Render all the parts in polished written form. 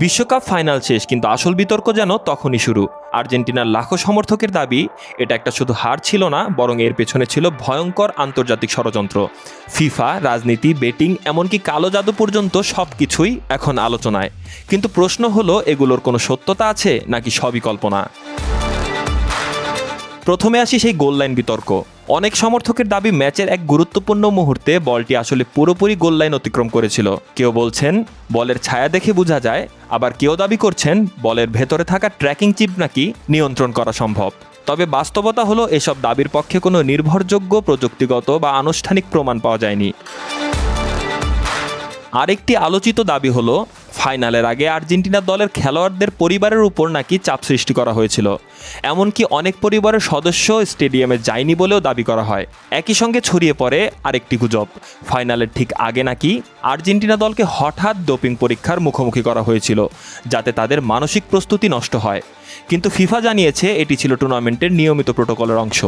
বিশ্বকাপ ফাইনাল শেষ, কিন্তু আসল বিতর্ক যেন তখনই শুরু। আর্জেন্টিনার লাখো সমর্থকের দাবি এটা একটা শুধু হার ছিল না, বরং এর পেছনে ছিল ভয়ঙ্কর আন্তর্জাতিক ষড়যন্ত্র। ফিফা, রাজনীতি, বেটিং, এমনকি কালো জাদু পর্যন্ত সবকিছুই এখন আলোচনায়। কিন্তু প্রশ্ন হলো, এগুলোর কোনো সত্যতা আছে নাকি সবই কল্পনা? প্রথমে আসি সেই গোললাইন বিতর্ক। অনেক সমর্থকের দাবি ম্যাচের এক গুরুত্বপূর্ণ মুহূর্তে বলটি আসলে পুরোপুরি গোললাইন অতিক্রম করেছিল। কেউ বলছেন বলের ছায়া দেখে বোঝা যায়, আবার কেউ দাবি করছেন বলের ভেতরে থাকা ট্র্যাকিং চিপ নাকি নিয়ন্ত্রণ করা সম্ভব। তবে বাস্তবতা হলো, এসব দাবির পক্ষে কোনো নির্ভরযোগ্য প্রযুক্তিগত বা আনুষ্ঠানিক প্রমাণ পাওয়া যায়নি। আরেকটি আলোচিত দাবি হলো, ফাইনালের আগে আর্জেন্টিনা দলের খেলোয়াড়দের পরিবারের উপর নাকি চাপ সৃষ্টি করা হয়েছিল। এমনকি অনেক পরিবারের সদস্য স্টেডিয়ামে যায়নি বলেও দাবি করা হয়। একই সঙ্গে ছড়িয়ে পড়ে আরেকটি গুজব, ফাইনালের ঠিক আগে নাকি আর্জেন্টিনা দলকে হঠাৎ ডোপিং পরীক্ষার মুখোমুখি করা হয়েছিল, যাতে তাদের মানসিক প্রস্তুতি নষ্ট হয়। কিন্তু ফিফা জানিয়েছে এটি ছিল টুর্নামেন্টের নিয়মিত প্রোটোকলের অংশ।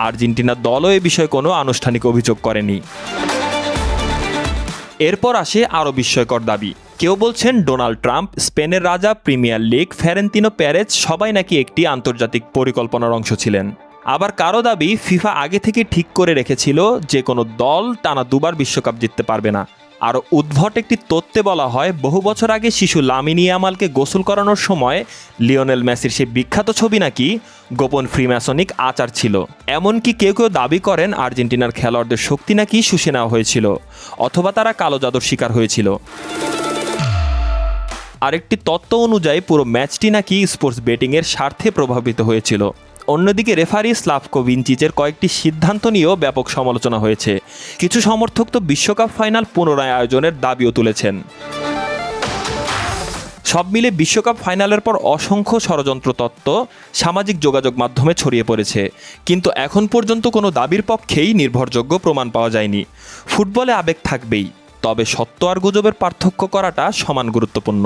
আর্জেন্টিনা দলও এ বিষয়ে কোনো আনুষ্ঠানিক অভিযোগ করেনি। এরপর আসে আরও বিস্ময়কর দাবি। কেউ বলছেন ডোনাল্ড ট্রাম্প, স্পেনের রাজা, প্রিমিয়ার লিগ, ফ্লোরেন্তিনো পেরেজ সবাই নাকি একটি আন্তর্জাতিক পরিকল্পনার অংশ ছিলেন। আবার কারো দাবি ফিফা আগে থেকে ঠিক করে রেখেছিল যে কোনো দল টানা দুবার বিশ্বকাপ জিততে পারবে না। আরও উদ্ভট একটি তথ্যে বলা হয়, বহু বছর আগে শিশু লামিন ইয়ামালকে গোসল করানোর সময় লিওনেল মেসির সেই বিখ্যাত ছবি নাকি গোপন ফ্রিম্যাসনিক আচার ছিল। এমনকি কেউ কেউ দাবি করেন আর্জেন্টিনার খেলোয়াড়দের শক্তি নাকি শুষে নেওয়া হয়েছিল, অথবা তারা কালো জাদুর শিকার হয়েছিল। আরেকটি তত্ত্ব অনুযায়ী পুরো ম্যাচটি নাকি স্পোর্টস বেটিংয়ের স্বার্থে প্রভাবিত হয়েছিল। অন্যদিকে রেফারি স্লাভকো ভিনচিচের কয়েকটি সিদ্ধান্ত নিয়েও ব্যাপক সমালোচনা হয়েছে। কিছু সমর্থক তো বিশ্বকাপ ফাইনাল পুনরায় আয়োজনের দাবিও তুলেছেন। সব মিলে বিশ্বকাপ ফাইনালের পর অসংখ্য ষড়যন্ত্র তত্ত্ব সামাজিক যোগাযোগ মাধ্যমে ছড়িয়ে পড়েছে, কিন্তু এখন পর্যন্ত কোনো দাবির পক্ষেই নির্ভরযোগ্য প্রমাণ পাওয়া যায়নি। ফুটবলে আবেগ থাকবেই, তবে সত্য আর গুজবের পার্থক্য করাটা সমান গুরুত্বপূর্ণ।